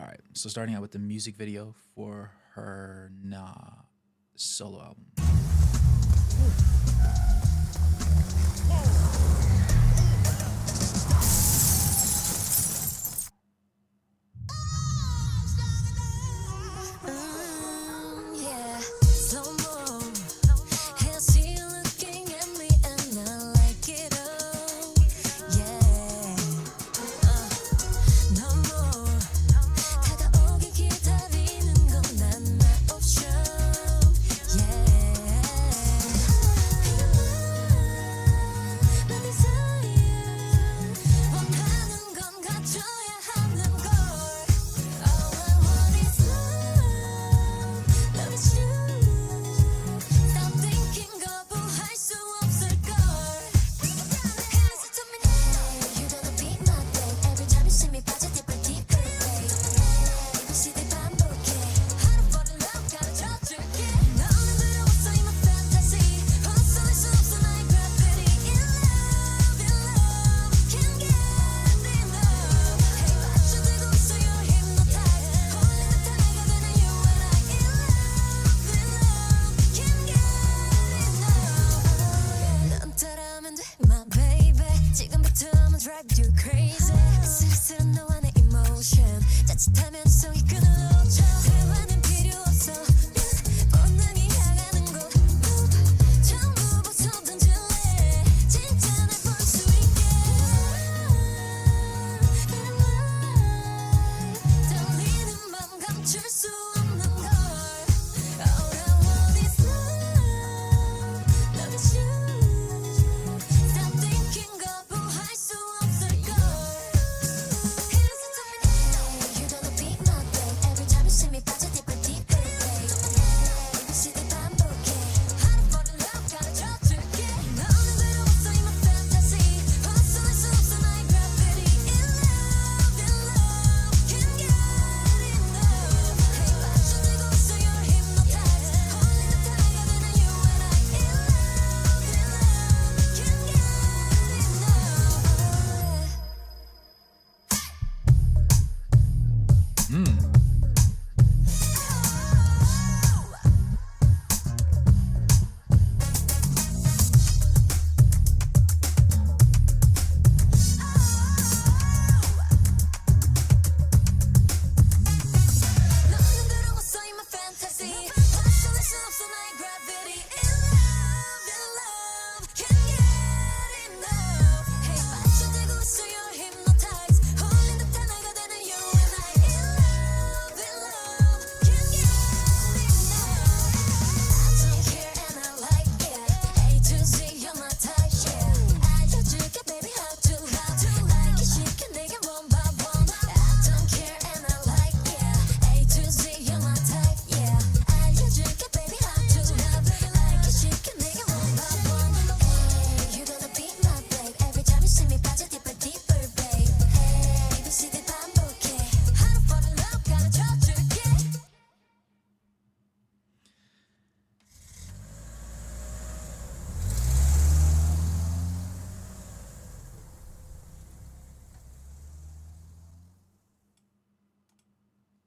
All right, so starting out with the music video for her solo album.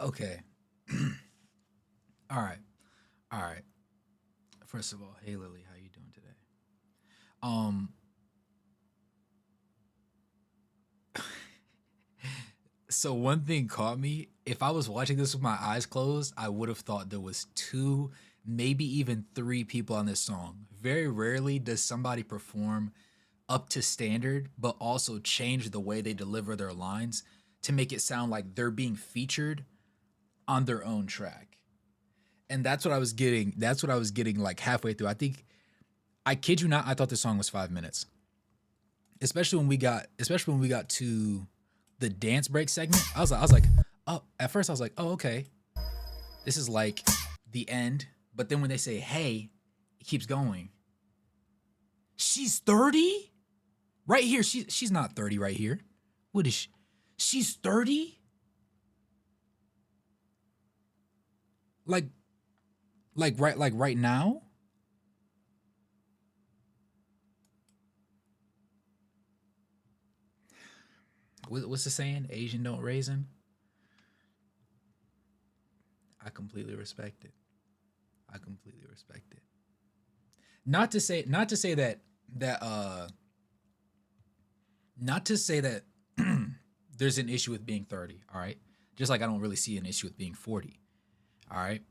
Okay. All right. All right. First of all, hey Lily, how you doing today? Um so one thing caught me. If I was watching this with my eyes closed, I would have thought there was two, maybe even three people on this song. Very rarely does somebody perform up to standard, but also change the way they deliver their lines to make it sound like they're being featured on their own track. And that's what I was getting. That's what I was getting like halfway through. I think I kid you not, I thought the song was 5 minutes. Especially when we got to the dance break segment. I was like, oh, at first I was like, oh, okay. This is like the end. But then when they say hey, it keeps going. She's 30? Right here. She's not 30 right here. What is she? She's 30? Like like right now? What's the saying? Asian don't raisin. I completely respect it. I completely respect it. Not to say that not to say that there's an issue with being 30, all right? Just like I don't really see an issue with being 40, all right?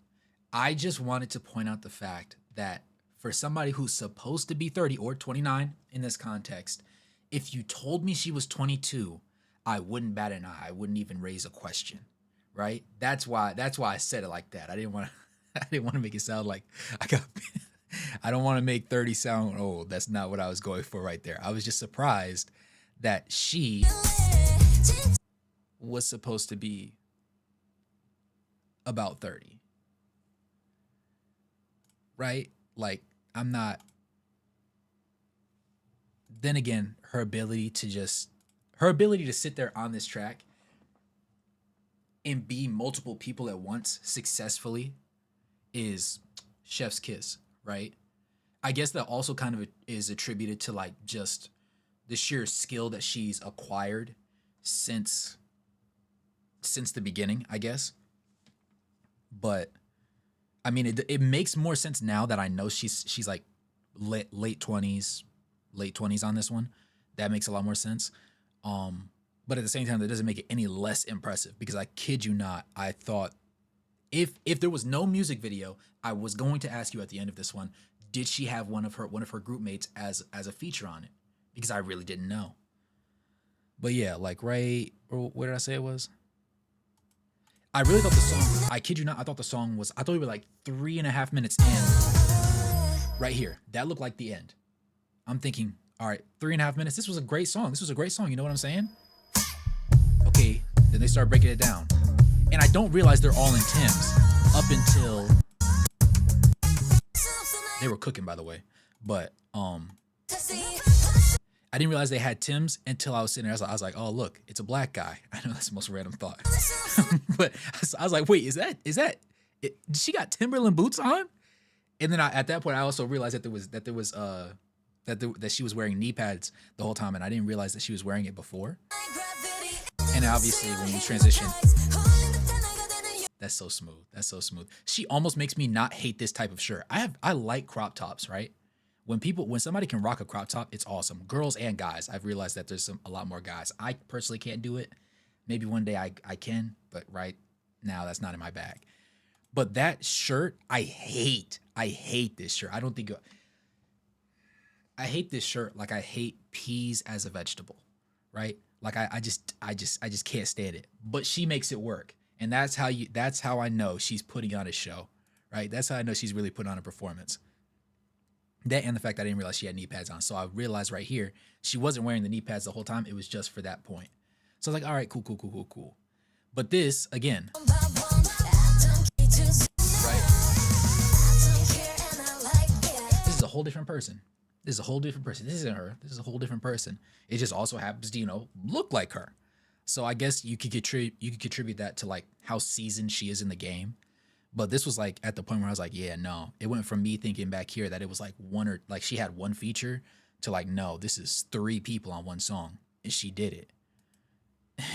I just wanted to point out the fact that for somebody who's supposed to be 30 or 29 in this context, if you told me she was 22, I wouldn't bat an eye. I wouldn't even raise a question, right? That's why I said it like that. I didn't want to I didn't want to make it sound like I got I don't want to make 30 sound old. That's not what I was going for right there. I was just surprised that she was supposed to be about 30, right? Like, I'm not. Then again, her ability to sit there on this track and be multiple people at once successfully is chef's kiss, right? I guess that also kind of is attributed to like just the sheer skill that she's acquired since the beginning, I guess. But I mean, it makes more sense now that I know she's like late 20s on this one. That makes a lot more sense. But at the same time, that doesn't make it any less impressive because I kid you not, I thought if there was no music video, I was going to ask you at the end of this one, did she have one of her group mates as a feature on it? Because I really didn't know. But yeah, like right, or where did I say it was? I really thought the song, I kid you not, I thought we were like 3.5 minutes in. Right here. That looked like the end. I'm thinking, all right, 3.5 minutes. This was a great song. This was a great song. You know what I'm saying? Okay. Then they start breaking it down. And I don't realize they're all in Tim's up until they were cooking, by the way. But I didn't realize they had Tim's until I was sitting there. I was like, oh, look, it's a black guy. I know that's the most random thought. But I was like, wait, is that she got Timberland boots on? And then at that point, I also realized that she was wearing knee pads the whole time, and I didn't realize that she was wearing it before. And obviously, when you transition, that's so smooth. That's so smooth. She almost makes me not hate this type of shirt. I like crop tops, right? When somebody can rock a crop top, it's awesome. Girls and guys. I've realized that there's a lot more guys. I personally can't do it. Maybe one day I can, but right now that's not in my bag. But that shirt, I hate. I hate this shirt. I hate this shirt like I hate peas as a vegetable, right? Like I just can't stand it. But she makes it work. And that's how I know she's putting on a show, right? That's how I know she's really putting on a performance. That and the fact that I didn't realize she had knee pads on. So I realized right here, she wasn't wearing the knee pads the whole time. It was just for that point. So I was like, all right, cool. But this, again, right? This is a whole different person. This isn't her. This is a whole different person. It just also happens to, look like her. So I guess you could contribute that to like how seasoned she is in the game. But this was like at the point where I was like, yeah, no. It went from me thinking back here that it was like she had one feature to like, no, this is 3 people on one song. And she did it.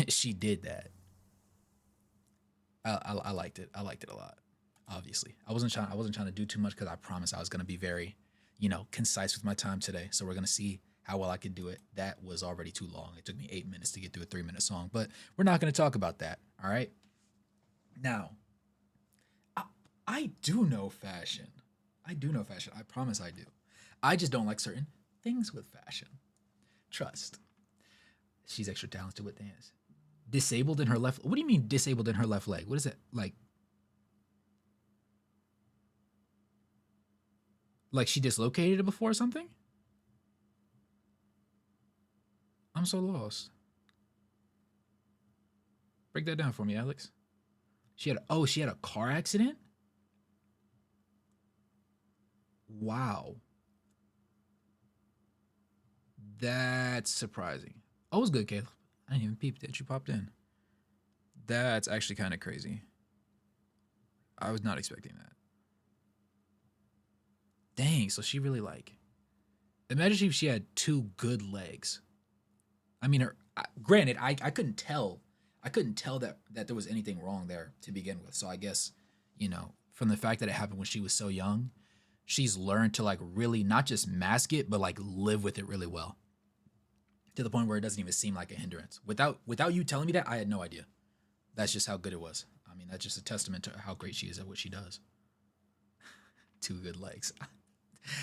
She did that. I liked it. I liked it a lot. Obviously, I wasn't trying to do too much because I promised I was going to be very, concise with my time today. So we're going to see how well I could do it. That was already too long. It took me 8 minutes to get through a 3-minute song, but we're not going to talk about that. All right. Now, I do know fashion. I promise I do. I just don't like certain things with fashion. Trust. She's extra talented with dance. Disabled in her left. What do you mean disabled in her left leg? What is it like? Like she dislocated it before or something? I'm so lost. Break that down for me, Alex. She had a car accident? Wow. That's surprising. Oh, it was good, Caleb. I didn't even peep that you popped in. That's actually kind of crazy. I was not expecting that. Dang, so she really imagine if she had 2 good legs. I mean, granted, I couldn't tell that there was anything wrong there to begin with. So I guess, from the fact that it happened when she was so young, she's learned to like really not just mask it, but like live with it really well to the point where it doesn't even seem like a hindrance. Without you telling me that, I had no idea. That's just how good it was. I mean, that's just a testament to how great she is at what she does. Two good legs.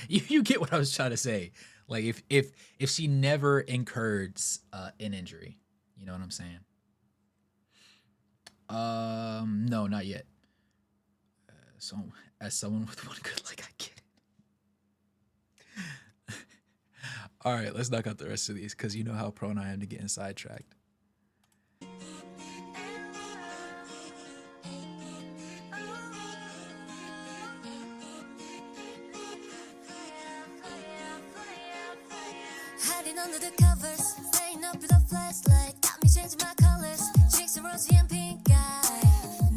You get what I was trying to say. Like if she never incurred an injury, you know what I'm saying? No, not yet. So as someone with one good leg, I get it. All right, let's knock out the rest of these because you know how prone I am to getting sidetracked. Hiding under the covers, staying up with a flashlight, got me changing my colors, chicks are rosy and pink eye.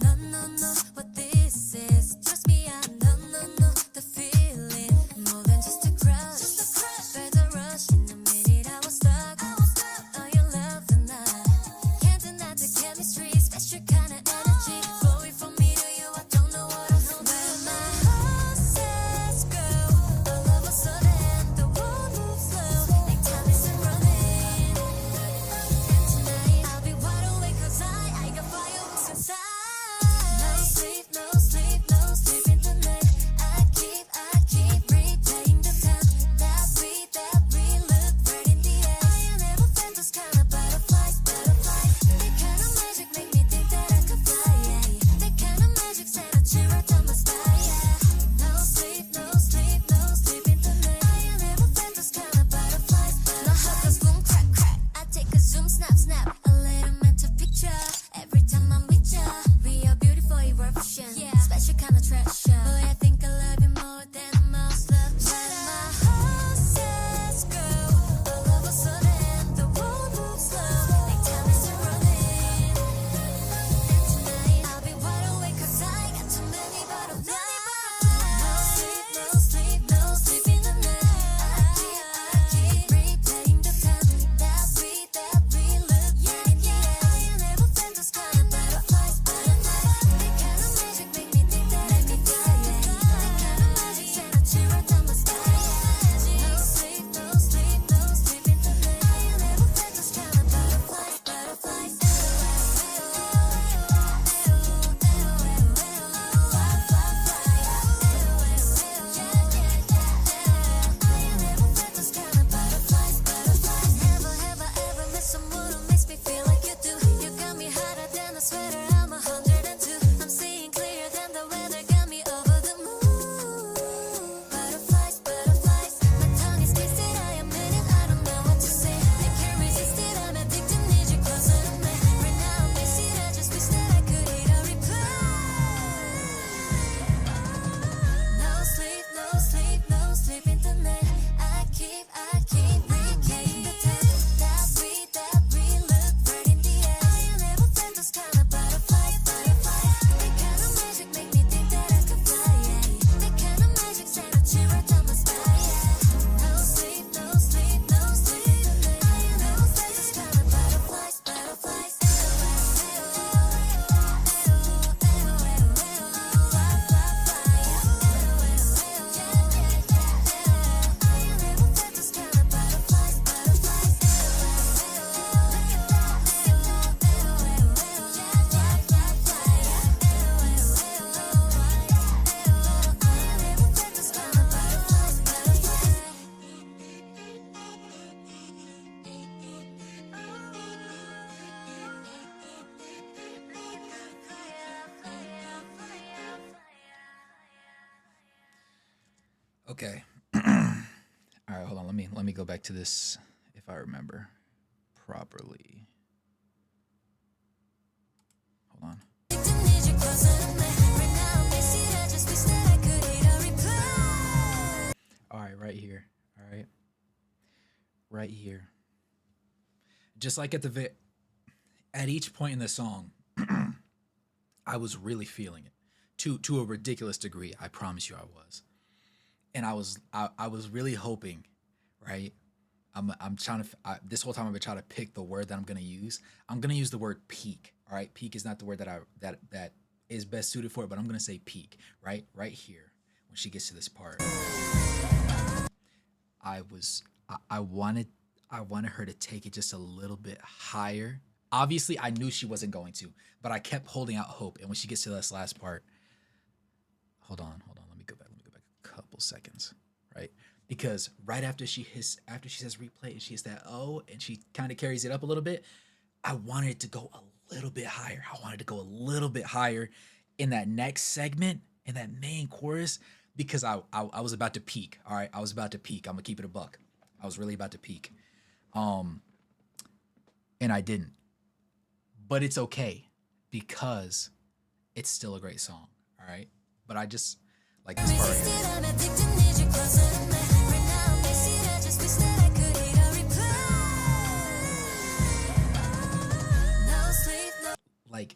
No, no, no, what this is, trust me, I know the feeling, more than just a crush, felt a rush, in a minute I was stuck, oh, your love tonight, can't deny the chemistry, special kind of energy, flowing from me to you, I don't know what I'm doing, but my heart says go, all of a sudden, the world moves slow. Time isn't running, and tonight I'll be wide awake 'cause I got fireworks inside. No sleep, no sleep, no sleep in the night. I keep replaying the time that we look right in the eyes. I never felt this kind of butterflies. The kind of magic make me think that I could fly. The kind of magic sent a chill right down my spine. No sleep, no sleep, no sleep in the night. I never felt this kind of butterflies. My heart goes boom, crack, crack. I take a zoom, snap, snap. A little mental picture. Every time I'm with ya, we are beautiful eruption. Yeah, special kind of treasure. Boy, I think I love you more than a mouse love. But my heart says go. All of a sudden, the world moves slow. Like time isn't running. And tonight, I'll be wide awake 'cause I got too many butterflies. No sleep, no sleep, no sleep in the night. I keep replaying the time that we look right in the eyes. I never felt this kind of butterflies. The kind of magic make me think that I could fly. The kind of magic sent a chill right down my spine. No sleep, no sleep, no sleep in the night. I never felt this kind of butterflies. Never have I ever met someone who makes me feel like you do. You got me hotter than a sweater, I'm 102. I'm seeing clearer than the weather, got me over the moon. Butterflies, my tongue is twisted, I admit it, I don't know what to say. I can't resist it, I'm addicted, need you closer to me. Right now I'm wasted, I just wish that I could hit a replay. No sleep, no sleep, no sleep in the night. I keep replaying the time that we look right in the eyes. I never felt this kind of butterflies. The kind of magic make me think that I could fly. The kind of magic sent a chill right down my spine. No sleep, no sleep, no sleep in the night. I never felt this kind of butterflies. Okay. All right, hold on. Let me go back to this if I remember properly. Hold on. Need you closer to me. Right now I'm wasted, I just wish that I could hit a replay. All right, right here. All right. Right here. Just like at each point in the song, I was really feeling it to a ridiculous degree. I promise you I was. And I was really hoping, right? I'm trying to this whole time I've been trying to pick the word that I'm gonna use. I'm gonna use the word peak. All right, peak is not the word that is best suited for it, but I'm gonna say peak, right here when she gets to this part. I was I wanted her to take it just a little bit higher. Obviously, I knew she wasn't going to, but I kept holding out hope. And when she gets to this last part, hold on. Let me go back a couple seconds, right? Because right after she says replay and she hits that O and she kind of carries it up a little bit, I wanted it to go a little bit higher. I wanted to go a little bit higher in that next segment, in that main chorus, because I was about to peak. All right, I was about to peak. I'm gonna keep it a buck. I was really about to peak, and I didn't. But it's okay because it's still a great song. All right, but I just like this part right here. Like,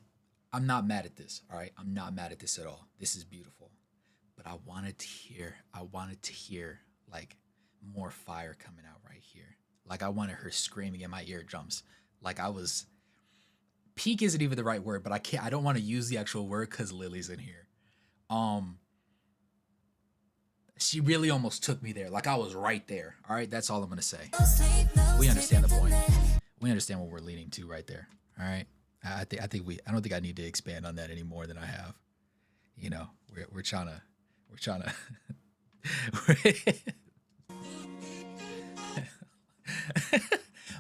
I'm not mad at this. All right, I'm not mad at this at all. This is beautiful. But I wanted to hear like more fire coming out right here. Like I wanted her screaming in my eardrums. Like I was peak isn't even the right word, but I don't want to use the actual word because Lily's in here. She really almost took me there. Like I was right there. All right, that's all I'm gonna say. We understand the point. We understand what we're leading to right there. All right. I don't think I need to expand on that any more than I have. You know, we're trying to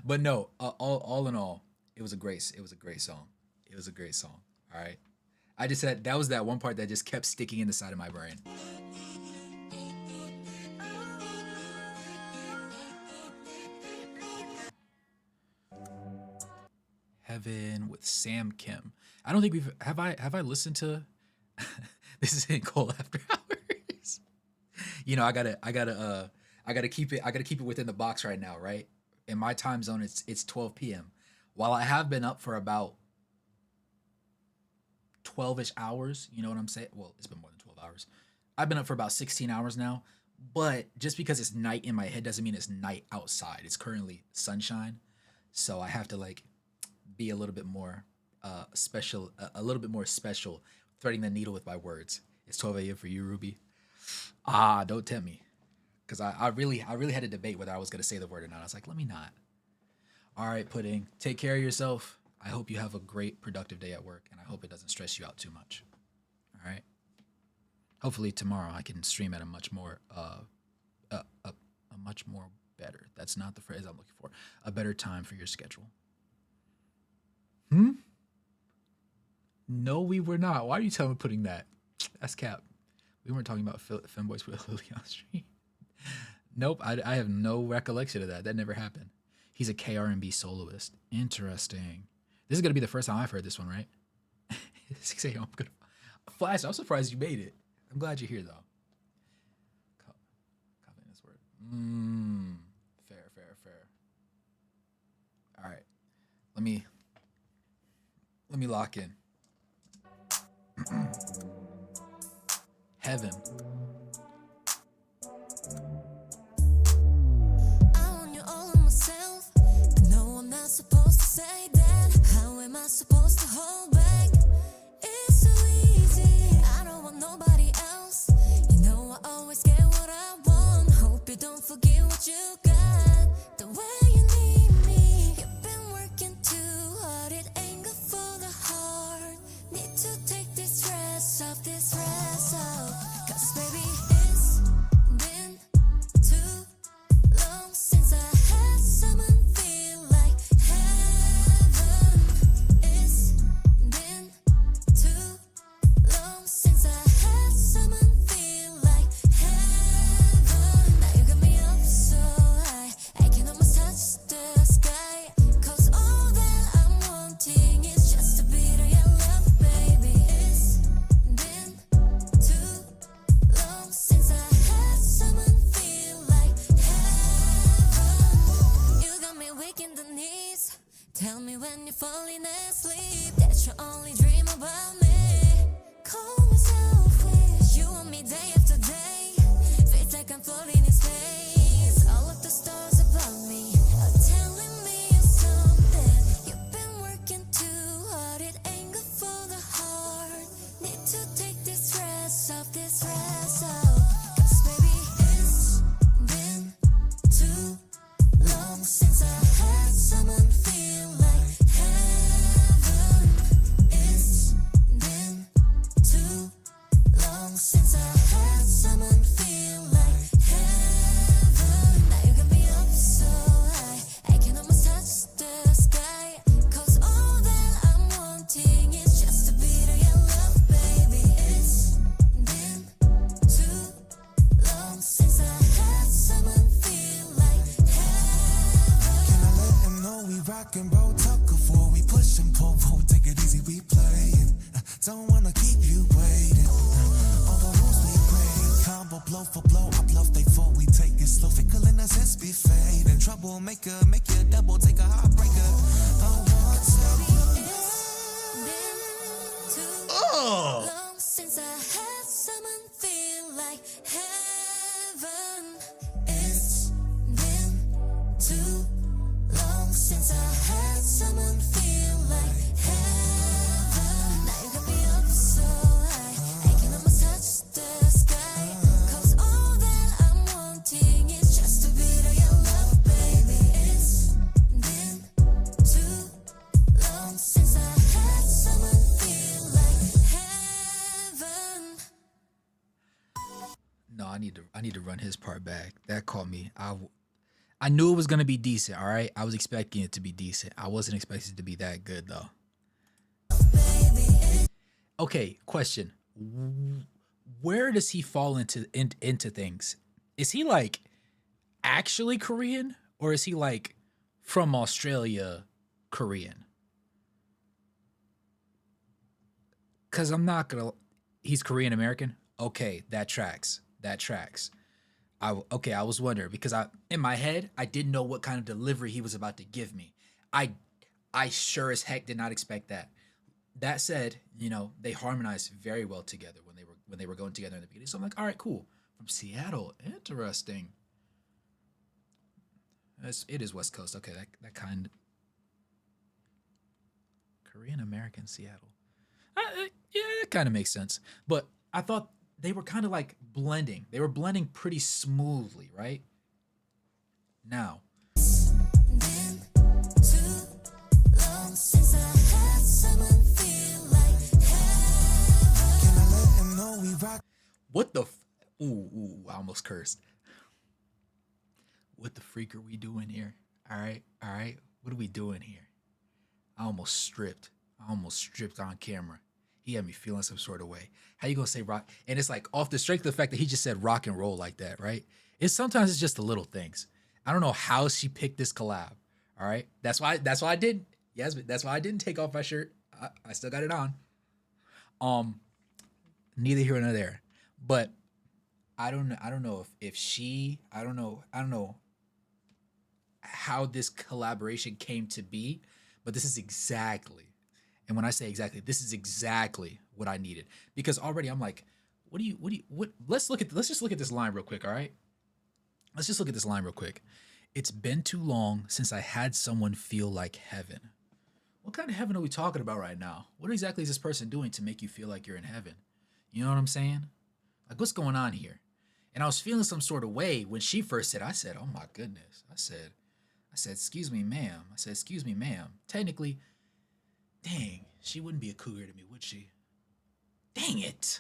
but no, all in all, it was a great song. It was a great song. All right. I just said that was that one part that just kept sticking in the side of my brain. Heaven with Sam Kim. I don't think have I listened to this is in Cold After Hours. You know, I gotta keep it within the box right now, right? In my time zone, it's 12 p.m. While I have been up for about 12-ish hours, you know what I'm saying? Well, it's been more than 12 hours. I've been up for about 16 hours now, but just because it's night in my head doesn't mean it's night outside. It's currently sunshine, so I have to like be a little bit more special, threading the needle with my words. It's 12 a.m. for you, Ruby. Don't tempt me, because I really had to debate whether I was gonna say the word or not. I was like, let me not. All right, Pudding, take care of yourself. I hope you have a great, productive day at work, and I hope it doesn't stress you out too much. All right. Hopefully tomorrow I can stream at a much more better. That's not the phrase I'm looking for. A better time for your schedule. No, we were not. Why are you telling me putting that? That's cap. We weren't talking about femboys with Lily on stream. Nope, I have no recollection of that. That never happened. He's a KR&B soloist. Interesting. This is gonna be the first time I've heard this one, right? 6 a.m. Flash, I'm surprised you made it. I'm glad you're here though. Copying this word. Fair. All right. Let me lock in. Heaven. I want you all on myself. No, I'm not supposed to say that. How am I supposed to hold back? It's so easy. I don't want nobody else. You know I always get what I want. Hope you don't forget what you got. The way you need me. You've been working too hard. It ain't good for the heart. Need to take this stress off. 'Cause baby, it's been too long since I had someone feel like heaven. It's Don't wanna keep you waiting. All the rules we break, combo blow for blow. I bluff they fall, we take it slow. Fickle in a sense be fading. Troublemaker, make you double, take a heartbreaker. I want Oh, long since I had someone feel like heaven. It's been too long since I had someone feel like heaven. Now you got me up so high, I can almost touch the sky. 'Cause all that I'm wanting is just a bit of your love, baby. It's been too long since I had someone feel like heaven. no, I need to run his part back. That caught me. I knew it was gonna be decent. All right, I was expecting it to be decent. I wasn't expecting it to be that good though. Okay, question. Where does he fall into things? Is he like actually Korean, or is he like from Australia Korean? Cause I'm not gonna. He's Korean American. Okay, that tracks. That tracks. I was wondering because in my head I didn't know what kind of delivery he was about to give me. I sure as heck did not expect that. That said, they harmonized very well together when they were going together in the beginning. So I'm like, all right, cool. From Seattle, interesting. It is West Coast. Okay, that kind of Korean American Seattle. Yeah, that kind of makes sense. But I thought they were kind of like blending. They were blending pretty smoothly, right? Now, Been too long since I had someone feel like heaven. Can I let him know we rock? what the? Ooh, I almost cursed. What the freak are we doing here? All right. What are we doing here? I almost stripped on camera. He had me feeling some sort of way. How you gonna say rock? And it's like off the strength of the fact that he just said rock and roll like that, right? Sometimes it's just the little things. I don't know how she picked this collab. All right, that's why I didn't. Yes, that's why I didn't take off my shirt. I still got it on. Neither here nor there. But I don't know if she. I don't know how this collaboration came to be. But this is exactly. And when I say exactly, this is exactly what I needed. Because already I'm like, what? Let's just look at this line real quick, all right? Let's just look at this line real quick. It's been too long since I had someone feel like heaven. What kind of heaven are we talking about right now? What exactly is this person doing to make you feel like you're in heaven? You know what I'm saying? Like, what's going on here? And I was feeling some sort of way when she first said, I said, oh my goodness. I said, excuse me, ma'am. I said, excuse me, ma'am. Technically, dang, she wouldn't be a cougar to me, would she? Dang it.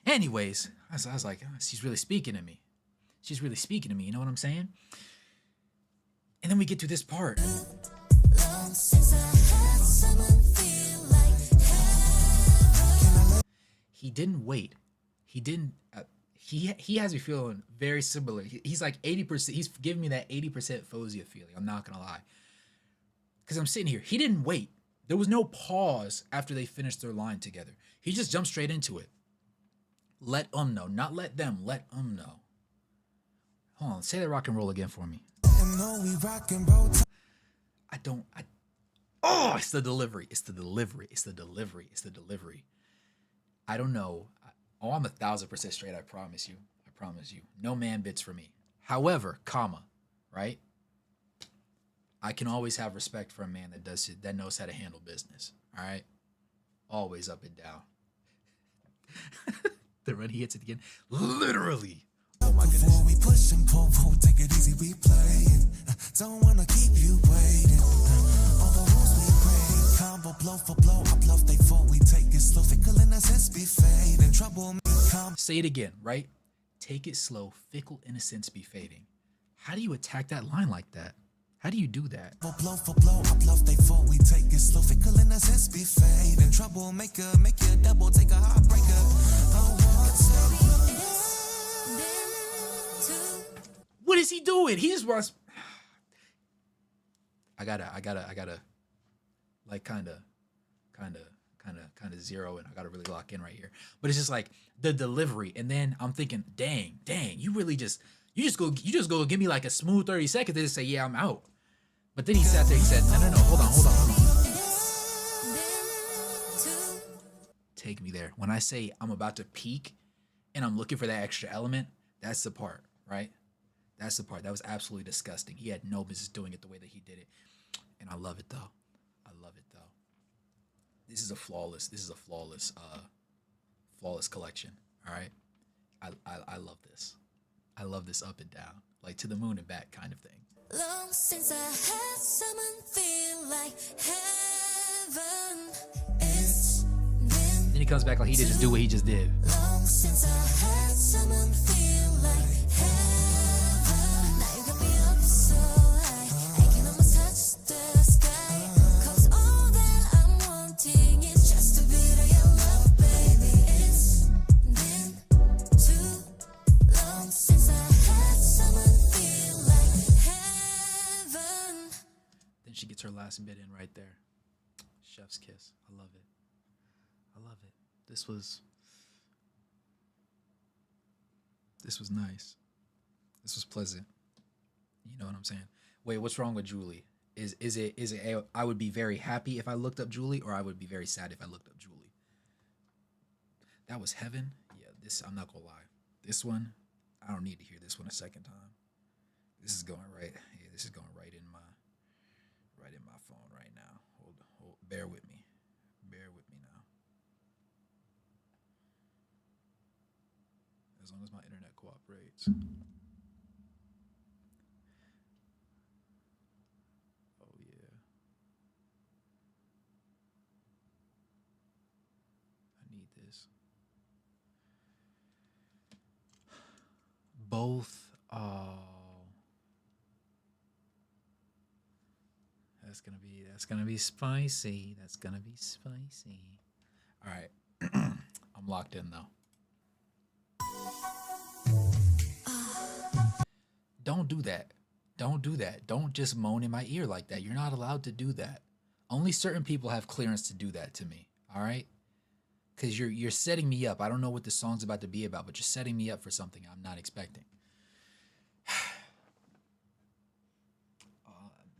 Anyways, I was like, oh, she's really speaking to me. She's really speaking to me, you know what I'm saying? And then we get to this part. Long since I had someone feel like heaven. He didn't wait. He didn't. He has me feeling very similar. He's like 80%. He's giving me that 80% Fozia feeling. I'm not gonna lie. Because I'm sitting here. He didn't wait. There was no pause after they finished their line together. He just jumped straight into it. Let know, not let them. Let know. Hold on. Say that rock and roll again for me. And know we rock and roll. Oh, it's the delivery. It's the delivery. It's the delivery. It's the delivery. I don't know. Oh, I'm 1,000% straight. I promise you. I promise you. No man bits for me. However, right? I can always have respect for a man that knows how to handle business. All right? Always up and down. The run he hits it again. Literally. Oh my goodness. Before we push and pull, take it easy, we playing. Don't wanna keep you waiting. All the rules we break, combo blow for blow. I bluff they fall, we take it slow. Fickle innocence be fading. Trouble me come. Say it again, right? Take it slow, fickle innocence be fading. How do you attack that line like that? How do you do that? Blow for blow, I bluff they fall, we take it slow. Fickle innocence be fading. Trouble maker, make you double, take a heartbreaker. What is he doing? He just wants. I gotta, like, kind of kind of zero, and I gotta really lock in right here. But it's just like the delivery, and then I'm thinking, dang, you really you just go give me like a smooth 30 seconds, then say, yeah, I'm out. But then he sat there, he said, no, hold on. Take me there. When I say I'm about to peak and I'm looking for that extra element, that's the part, right? That's the part. That was absolutely disgusting. He had no business doing it the way that he did it. And I love it though. This is a flawless collection. All right. I love this. I love this up and down, like to the moon and back kind of thing. Long since I had someone feel like heaven. It's been Then he comes back like he didn't just do what he just did. long since I had someone feel like heaven. Now you got me up so high, I can almost touch the sky. 'Cause all that I'm wanting is just a bit of your love, baby. It's been too long since I had someone feel like heaven. Then she gets her last bit in right there. Chef's kiss. I love it. This was nice. This was pleasant. You know what I'm saying? Wait, what's wrong with Julie? Is it I would be very happy if I looked up Julie, or I would be very sad if I looked up Julie? That was heaven. Yeah, I'm not gonna lie. This one, I don't need to hear this one a second time. This is going right. Yeah, this is going right in my phone right now. Hold, bear with me. Now. As long as my internet cooperates. Oh yeah. I need this. Both. Oh. That's gonna be spicy. All right. I'm locked in though. Don't do that. Don't just moan in my ear like that. You're not allowed to do that. Only certain people have clearance to do that to me. All right? Because you're setting me up. I don't know what the song's about to be about, but you're setting me up for something I'm not expecting.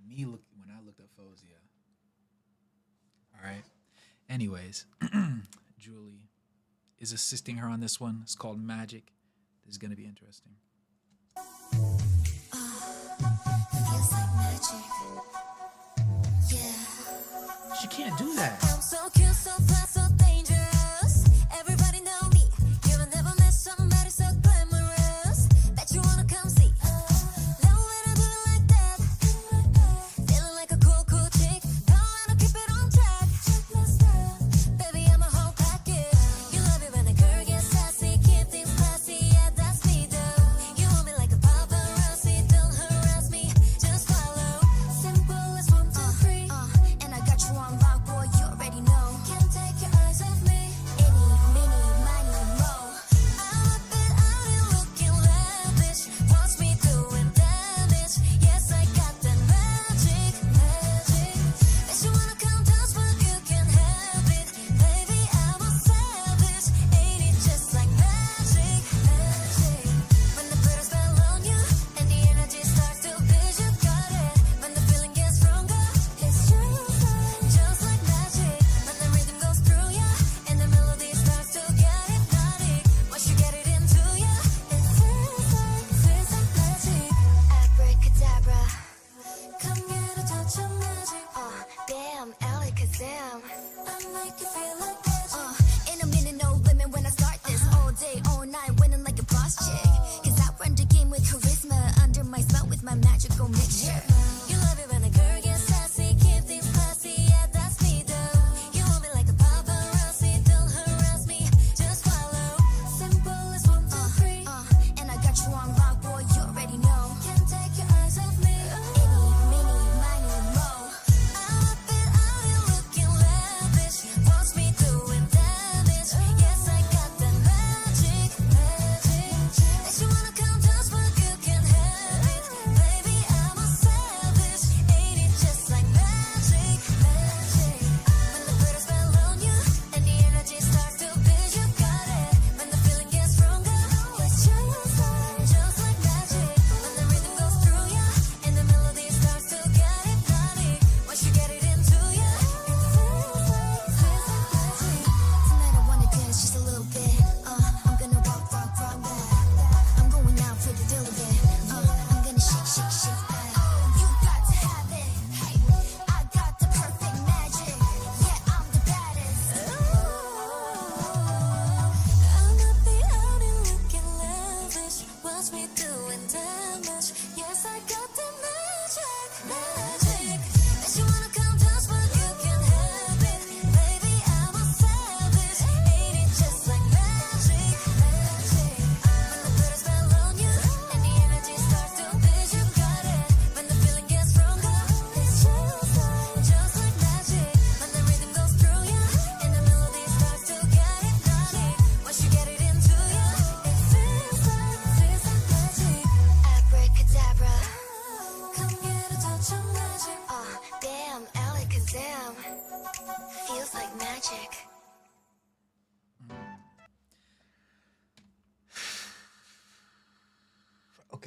When I looked up Fozia. All right. Anyways, Julie is assisting her on this one. It's called Magic. This is gonna be interesting. Feels like magic. Yeah. She can't do that. I'm so cute, so fly, so dangerous. Everybody know me. You've never met somebody so glamorous. Bet you wanna come see. Love when I do it like that. Feeling like a cool chick. Don't wanna keep it on track. Check my style. Baby, I'm a whole package. You love it when the girl gets sassy. Keep things classy. Yeah, that's me though. You want me like a paparazzi. Don't harass me. Just follow. Simple as 1, 2, 3. And I got you on lock, boy. You already know. Can't take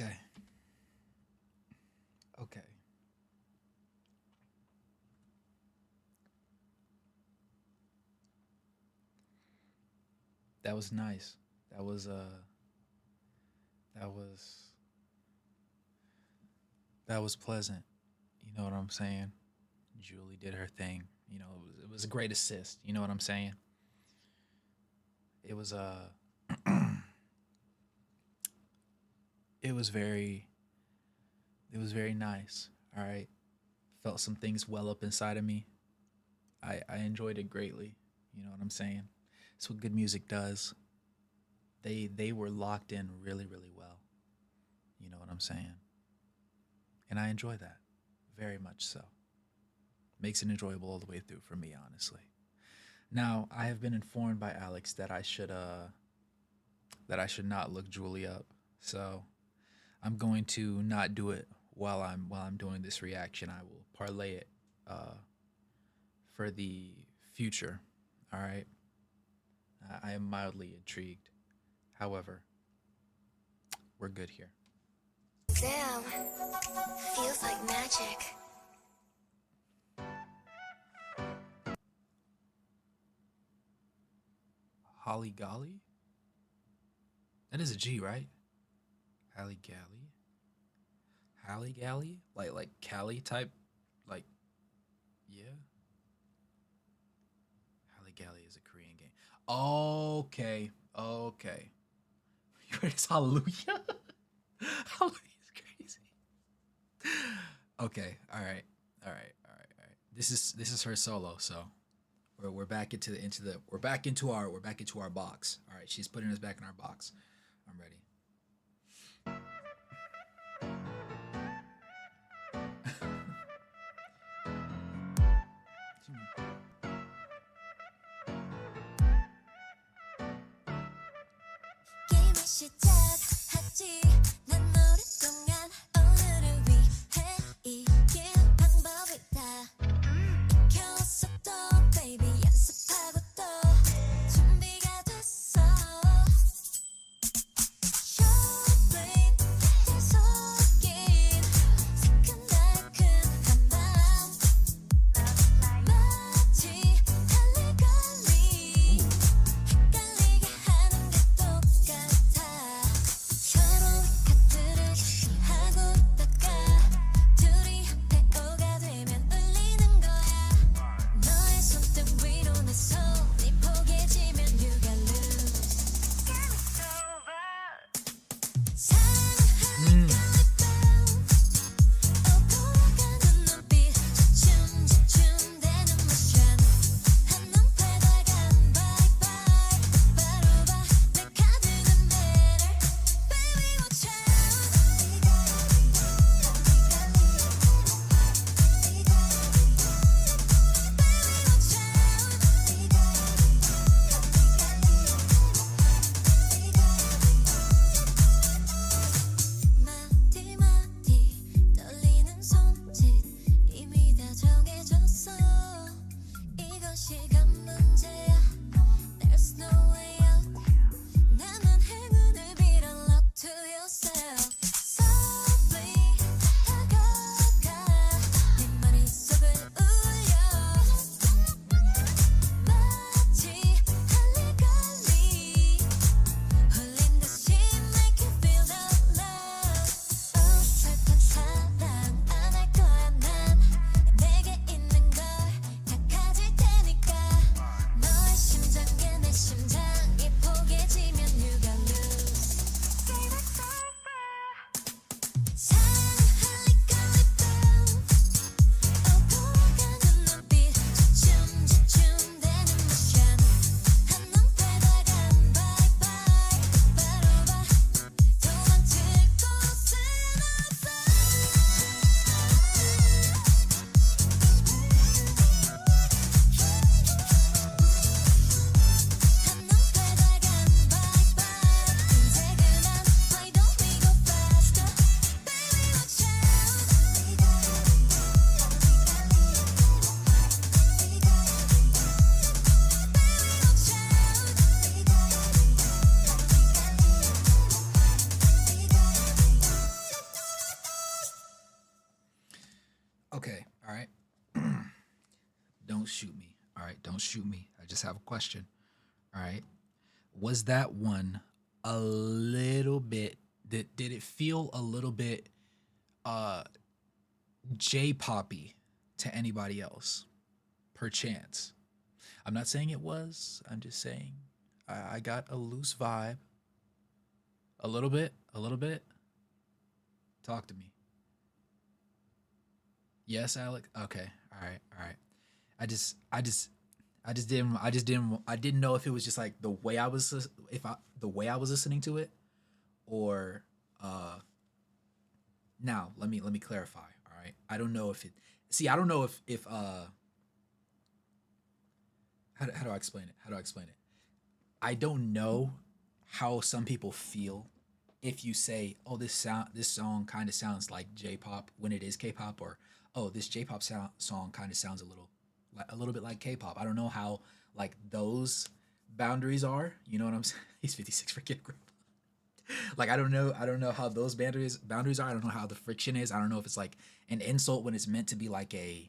Okay. Okay. That was nice. That was that was that was pleasant. You know what I'm saying? Julie did her thing. You know, it was a great assist. You know what I'm saying? It was it was very it was very nice. All right. Felt some things well up inside of me. I enjoyed it greatly. You know what I'm saying? That's what good music does. They were locked in really, really well. You know what I'm saying? And I enjoy that very much so. Makes it enjoyable all the way through for me, honestly. Now, I have been informed by Alex that I should not look Julie up. So I'm going to not do it while I'm doing this reaction. I will parlay it for the future. All right. I am mildly intrigued. However, we're good here. Damn, feels like magic. Holly Golly? That is a G, right? Holly Galley? Holly Galley? Like Cali type? Like, yeah. Holly Galley is a Korean game. Okay. Okay. You heard this hallelujah? Hallelujah is crazy. Okay. All right. All right. All right. All right. This is her solo, so we're back into the we're back into our box. All right, she's putting us back in our box. I'm ready. 게임을 시작하지 난 오랫동안 오늘을 위해 이길 방법을 다 익혀왔어 또 baby 연습하고 또 준비가 됐어 Showblade 내 속인 새끈달큰한 맘 마치 할리갈리 헷갈리게 하는 게 똑같아 서로 같은 Don't shoot me. I just have a question. All right. Was that one a little bit? Did it feel a little bit J-poppy to anybody else? Perchance. I'm not saying it was. I'm just saying I got a loose vibe. A little bit. A little bit. Talk to me. Yes, Alec. Okay. All right. All right. I didn't know if it was just like the way the way I was listening to it, or now let me clarify. All right. I don't know if it. See, I don't know if how do I explain it? How do I explain it? I don't know how some people feel if you say, "Oh, this song kind of sounds like J-pop" when it is K-pop, or "Oh, this J-pop song kind of sounds a little bit like K-pop." I don't know how like those boundaries are. You know what I'm saying? He's 56 for Kid Grip. Like I don't know how those boundaries are. I don't know how the friction is. I don't know if it's like an insult when it's meant to be like a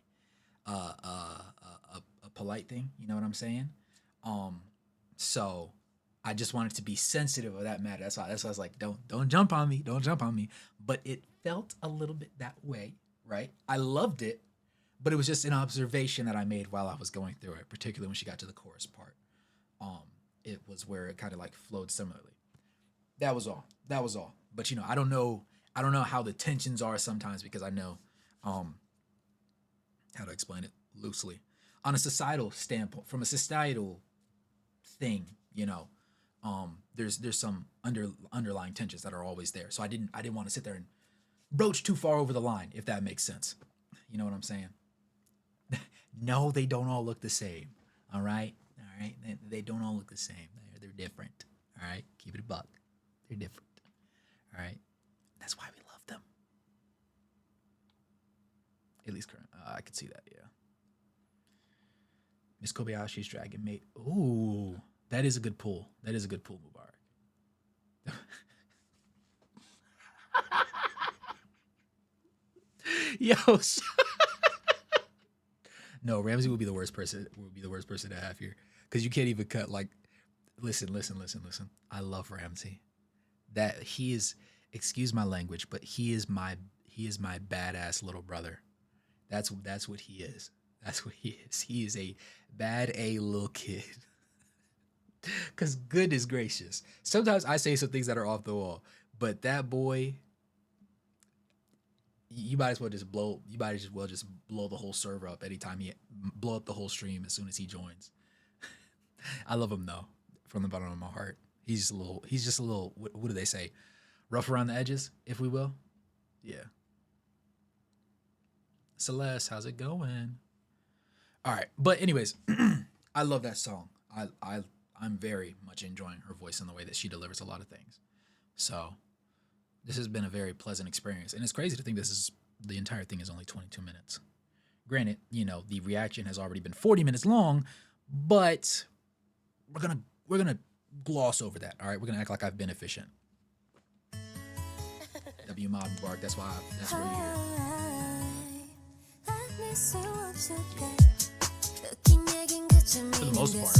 polite thing. You know what I'm saying? So I just wanted to be sensitive of that matter. That's why I was like, don't jump on me, don't jump on me. But it felt a little bit that way, right? I loved it, but it was just an observation that I made while I was going through it, particularly when she got to the chorus part. It was where it kind of like flowed similarly. That was all. That was all. But I don't know how the tensions are sometimes, because I know how to explain it loosely. On a societal standpoint, from a societal thing, there's some underlying tensions that are always there. So I didn't want to sit there and broach too far over the line, if that makes sense. You know what I'm saying? No, they don't all look the same. All right? All right? They don't all look the same. They're different. All right? Keep it a buck. They're different. All right? That's why we love them. At least current. I could see that, yeah. Miss Kobayashi's Dragon Mate. Ooh, that is a good pull. That is a good pull, Mubarak. Yo, no, Ramsey would be the worst person. Would be the worst person to have here, because you can't even cut like. Listen. I love Ramsey. That he is. Excuse my language, but he is my badass little brother. That's what he is. That's what he is. He is a bad A little kid. Because goodness gracious. Sometimes I say some things that are off the wall, but that boy, you might as well just blow the whole server up anytime blow up the whole stream as soon as he joins. I love him though, from the bottom of my heart. He's just a little, what do they say? Rough around the edges, if we will. Yeah. Celeste, how's it going? All right, but anyways, I love that song. I'm very much enjoying her voice and the way that she delivers a lot of things. So this has been a very pleasant experience, and it's crazy to think the entire thing is only 22 minutes. Granted, the reaction has already been 40 minutes long, but we're gonna gloss over that. All right, we're gonna act like I've been efficient. W Mod Bark. That's where you're here. For the most part.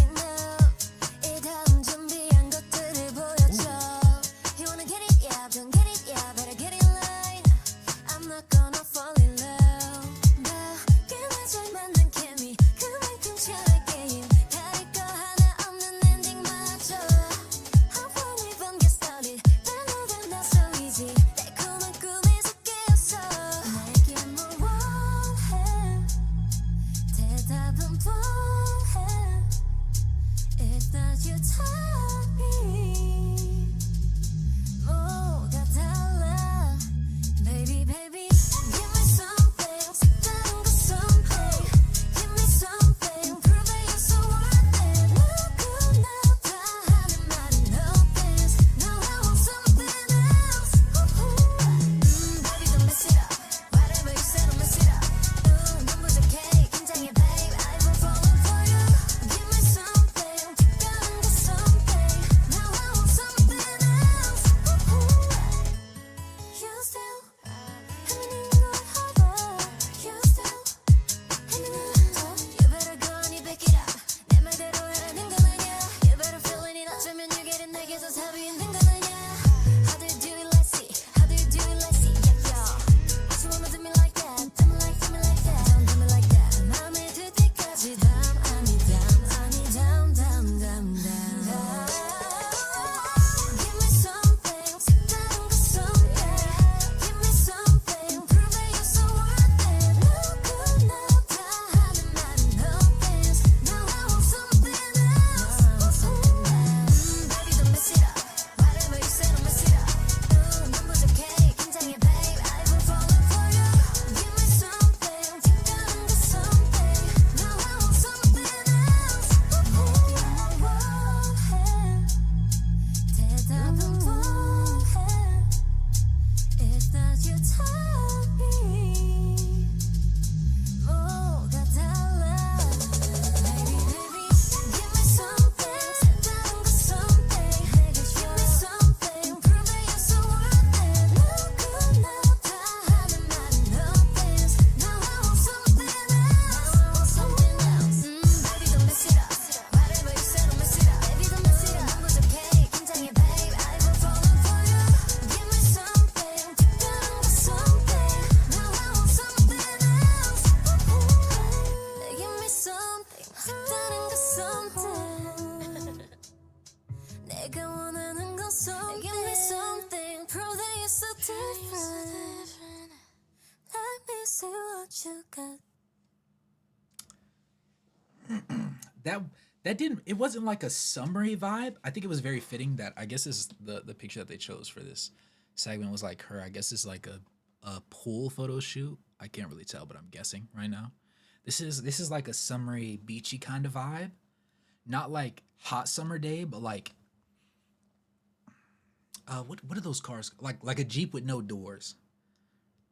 that that didn't it wasn't like a summery vibe. I think it was very fitting that I guess this is the picture that they chose for this segment was like her. I guess it's like a pool photo shoot. I can't really tell, but I'm guessing right now. This is like a summery beachy kind of vibe. Not like hot summer day, but like what are those cars like a Jeep with no doors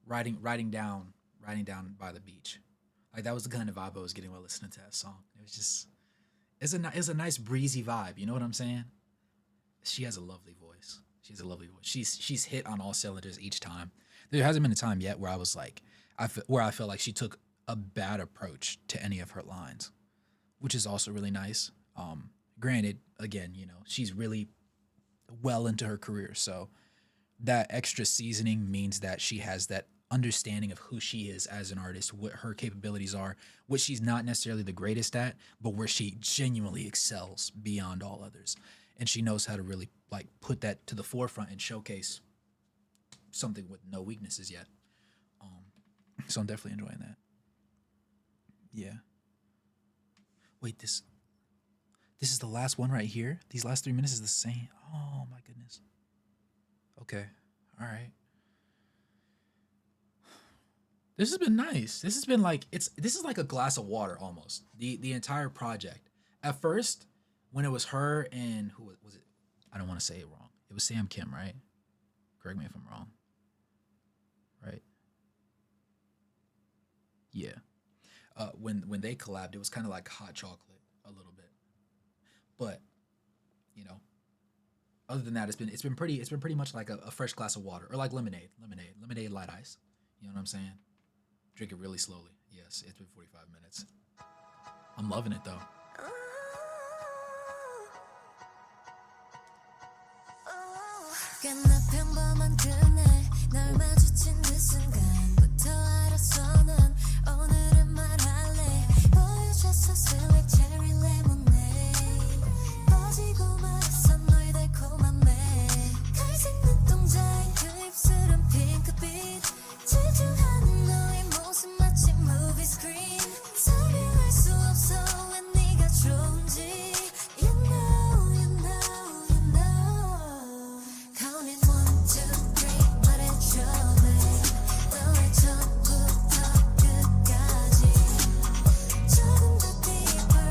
riding down by the beach. Like that was the kind of vibe I was getting while listening to that song. It was just it's a nice breezy vibe. You know what I'm saying? She has a lovely voice. She has a lovely voice. She's hit on all cylinders each time. There hasn't been a time yet where I was like, where I felt like she took a bad approach to any of her lines, which is also really nice. Granted, again, she's really well into her career, so that extra seasoning means that she has that understanding of who she is as an artist, what her capabilities are, what she's not necessarily the greatest at, but where she genuinely excels beyond all others. And she knows how to really like put that to the forefront and showcase something with no weaknesses yet. So I'm definitely enjoying that. Yeah. Wait, this is the last one right here? These last 3 minutes is the same. Oh my goodness. Okay. All right. This has been nice. This has been like this is like a glass of water almost. The entire project. At first, when it was her and who was it? I don't want to say it wrong. It was Sam Kim, right? Correct me if I'm wrong. Right? Yeah. When they collabed, it was kind of like hot chocolate a little bit. But, other than that, it's been pretty much like a fresh glass of water or like lemonade light ice. You know what I'm saying? Drink it really slowly. Yes, it's been 45 minutes. I'm loving it though. 꽤나 평범한 그날 널 마주친 그 순간부터 알았어 넌 오늘은 말할래 보여줘서 sweet cherry lemonade 빠지고 말았어 너의 달콤한 매 갈색 눈동자인 그 입술은 핑크빛 집중하는 너의 모습 마치 movie screen 설명할 수 없어 왜 네가 좋은지 You know, you know, you know Counting 1, 2, 3 말해줘 babe 너의 처음부터 끝까지 조금 더 deeper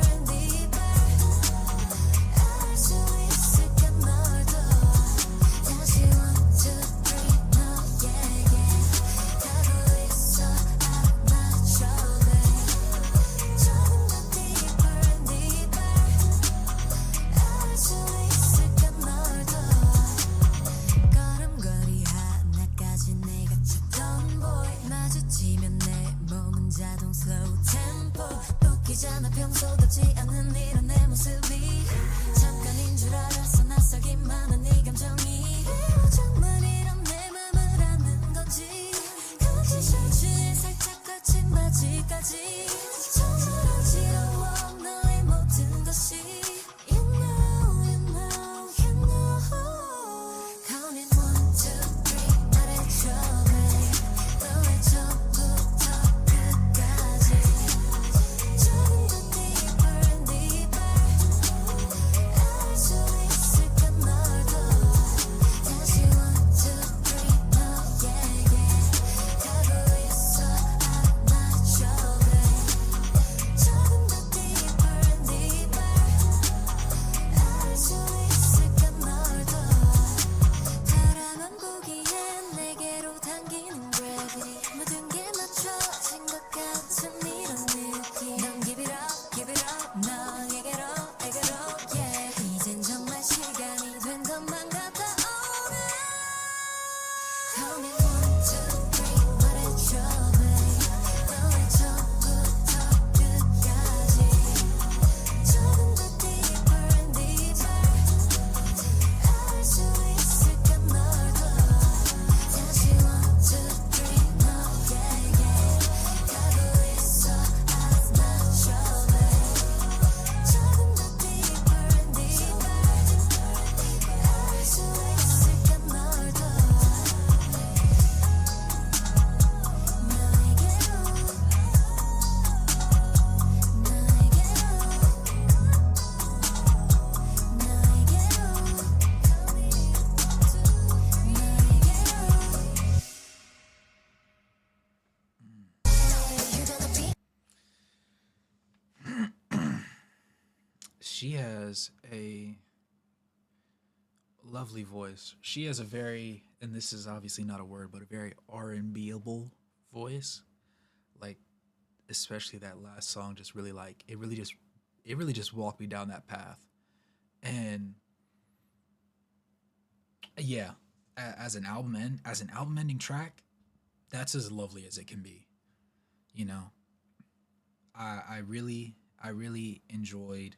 she has a lovely voice. She has a very, and this is obviously not a word, but a very R&Bable voice. Like, especially that last song just really like it really just walked me down that path. And yeah, as an album ending track, that's as lovely as it can be. You know, I really enjoyed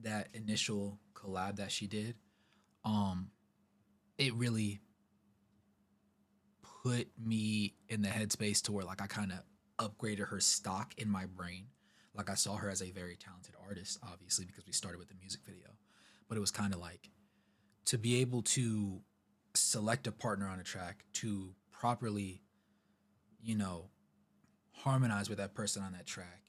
that initial collab that she did. Um, it really put me in the headspace to where like I kind of upgraded her stock in my brain. Like I saw her as a very talented artist, obviously because we started with the music video, but it was kind of like to be able to select a partner on a track to properly, you know, harmonize with that person on that track,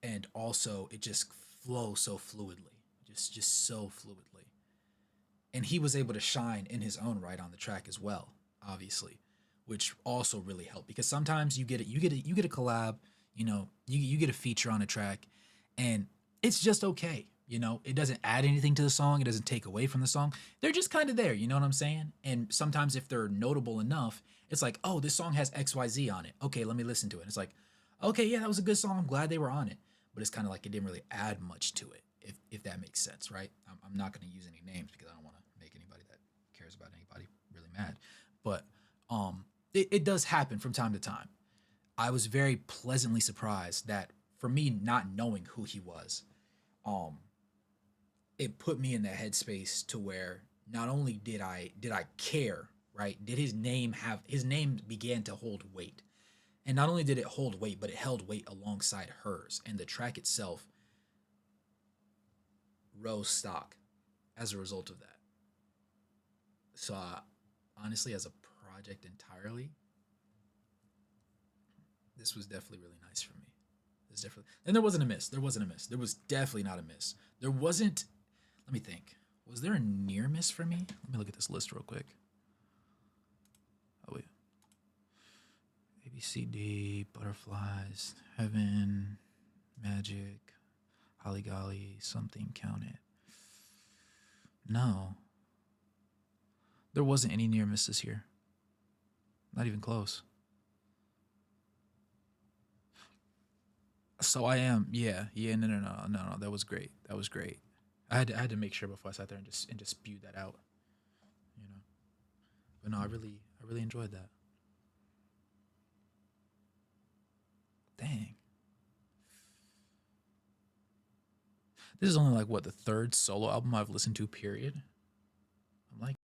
and also it just flows so fluidly, just so fluidly. And he was able to shine in his own right on the track as well, obviously, which also really helped because sometimes you get a collab, you get a feature on a track, and it's just okay. It doesn't add anything to the song. It doesn't take away from the song. They're just kind of there. You know what I'm saying? And sometimes if they're notable enough, it's like, oh, this song has XYZ on it. Okay, let me listen to it. It's like, okay, yeah, that was a good song. I'm glad they were on it. But it's kind of like it didn't really add much to it, if that makes sense, right? I'm not going to use any names because I don't want to make anybody that cares about anybody really mad. But it does happen from time to time. I was very pleasantly surprised that for me not knowing who he was, um, it put me in that headspace to where not only did I care, right? Did his name began to hold weight. And not only did it hold weight, but it held weight alongside hers. And the track itself rose stock as a result of that. So honestly, as a project entirely, this was definitely really nice for me. This definitely, and there wasn't a miss. There wasn't a miss. There was definitely not a miss. There wasn't. Let me think. Was there a near miss for me? Let me look at this list real quick. Oh wait. A B C D, butterflies, heaven, magic, holly golly, something count it. No, there wasn't any near misses here. Not even close. So I am, yeah, yeah, no. That was great. That was great. I had to make sure before I sat there and just spewed that out, you know. But no, I really enjoyed that. Dang, this is only like what the third solo album I've listened to. Period. I'm like.